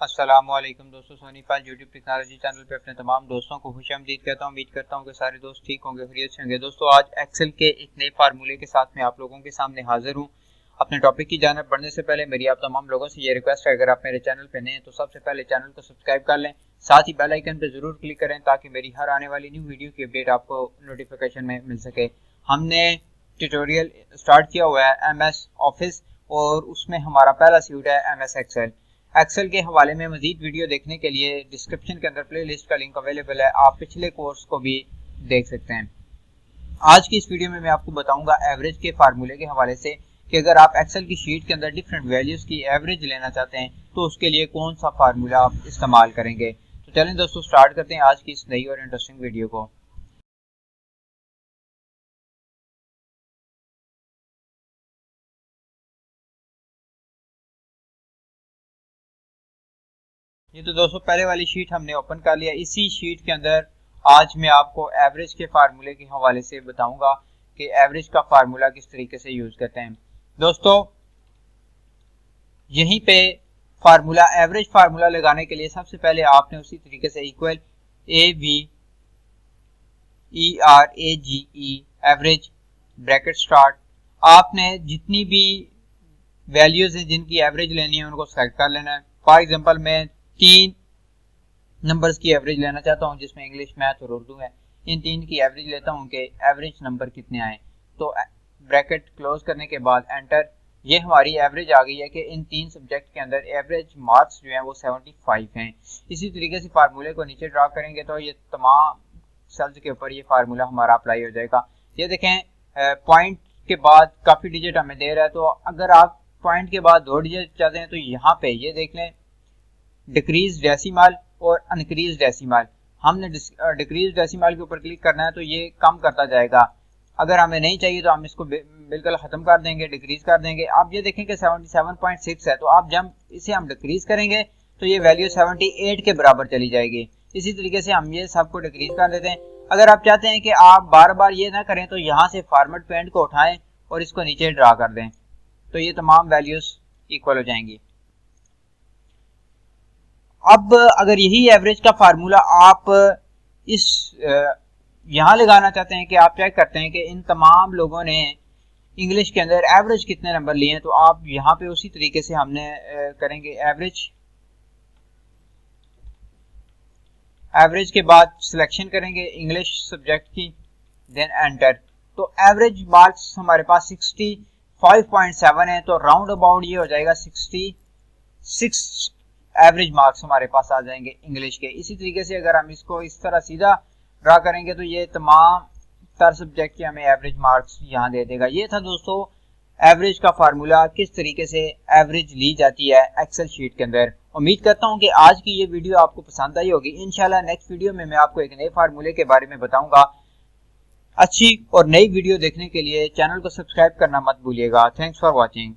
अस्सलामुअलैकुम दोस्तों, सोनी पाल YouTube technology channel पे अपने तमाम दोस्तों को खुशामदीद कहता हूँ। उम्मीद करता हूँ कि सारे दोस्त ठीक होंगे, खैरियत से होंगे। दोस्तों, आज एक्सेल के एक नए फार्मूले के साथ मैं आप लोगों के सामने हाजिर हूँ। अपने टॉपिक की जानिब बढ़ने से पहले मेरी आप तमाम लोगों से ये रिक्वेस्ट है, अगर आप मेरे चैनल पे नए हैं तो सबसे पहले चैनल को सब्सक्राइब कर लें, साथ ही बेल आइकन पे जरूर क्लिक करें ताकि मेरी हर आने वाली न्यू वीडियो की अपडेट आपको नोटिफिकेशन में मिल सके। हमने ट्यूटोरियल स्टार्ट किया हुआ है MS ऑफिस और उसमें हमारा पहला सूट है MS एक्सेल। एक्सेल के हवाले में मजीद वीडियो देखने के लिए डिस्क्रिप्शन के अंदर प्लेलिस्ट का लिंक अवेलेबल है, आप पिछले कोर्स को भी देख सकते हैं। आज की इस वीडियो में मैं आपको बताऊंगा एवरेज के फार्मूले के हवाले से कि अगर आप एक्सेल की शीट के अंदर डिफरेंट वैल्यूज की एवरेज लेना चाहते हैं तो उसके लिए कौन सा फार्मूला आप इस्तेमाल करेंगे। तो चलें दोस्तों, स्टार्ट करते हैं आज की इस नई और इंटरेस्टिंग वीडियो को। ये तो दोस्तों पहले वाली शीट हमने ओपन कर लिया। इसी शीट के अंदर आज मैं आपको एवरेज के फार्मूले के हवाले से बताऊंगा कि एवरेज का फार्मूला किस तरीके से यूज करते हैं। दोस्तों, यहीं पे फार्मूला एवरेज फार्मूला लगाने के लिए सबसे पहले आपने उसी तरीके से equal AVERAGE average bracket start, आपने जितनी भी वैल्यूज हैं जिनकी एवरेज लेनी है उनको सेलेक्ट कर लेना है। फॉर एग्जांपल मैं 3 नंबर्स की एवरेज लेना चाहता हूं जिसमें इंग्लिश, मैथ और उर्दू है। इन 3 की एवरेज लेता हूं कि एवरेज नंबर कितने आए। तो ब्रैकेट क्लोज करने के बाद एंटर, ये हमारी एवरेज आ गई है कि इन 3 सब्जेक्ट के अंदर एवरेज मार्क्स जो हैं वो 75 हैं। इसी तरीके से फार्मूले को नीचे ड्रा करेंगे तो ये तमाम सेल्स के ऊपर ये फार्मूला हमारा अप्लाई हो जाएगा। ये देखें, पॉइंट के बाद काफी डिजिट हमें दे रहा है, तो अगर आप पॉइंट के बाद 2 डिजिट चाहते हैं तो यहाँ पे ये देख लें डिक्रीज डेसिमल और अनक्रीज डेसिमल। हमने डिक्रीज डेसिमल के ऊपर क्लिक करना है तो ये कम करता जाएगा। अगर हमें नहीं चाहिए तो हम इसको बिल्कुल खत्म कर देंगे, डिक्रीज कर देंगे। आप ये देखें कि 77.6 है, तो आप जब इसे हम डिक्रीज करेंगे तो ये वैल्यू 78 के बराबर चली जाएगी। इसी तरीके से हम ये सबको डिक्रीज कर देते हैं। अगर आप चाहते हैं कि आप बार बार ये ना करें तो यहाँ से फॉर्मेट पेंट को उठाएं और इसको नीचे ड्रा कर दें, तो ये तमाम वैल्यूज इक्वल हो जाएंगी। अब अगर यही एवरेज का फार्मूला आप इस यहाँ लगाना चाहते हैं कि आप चेक करते हैं कि इन तमाम लोगों ने इंग्लिश के अंदर एवरेज कितने नंबर लिए हैं, तो आप यहाँ पे उसी तरीके से हमने करेंगे एवरेज के बाद सिलेक्शन करेंगे इंग्लिश सब्जेक्ट की, देन एंटर। तो एवरेज मार्क्स हमारे पास 65.7 है, तो राउंड अबाउट ये हो जाएगा 66 एवरेज मार्क्स हमारे पास आ जाएंगे इंग्लिश के। इसी तरीके से अगर हम इसको इस तरह सीधा ड्रा करेंगे तो ये तमाम तर सब्जेक्ट के हमें एवरेज मार्क्स यहाँ दे देगा। ये था दोस्तों एवरेज का फार्मूला, किस तरीके से एवरेज ली जाती है एक्सेल शीट के अंदर। उम्मीद करता हूँ कि आज की ये वीडियो आपको पसंद आई होगी। इंशाल्लाह नेक्स्ट वीडियो में मैं आपको एक नए फार्मूले के बारे में बताऊंगा। अच्छी और नई वीडियो देखने के लिए चैनल को सब्सक्राइब करना मत भूलिएगा। Thanks for watching.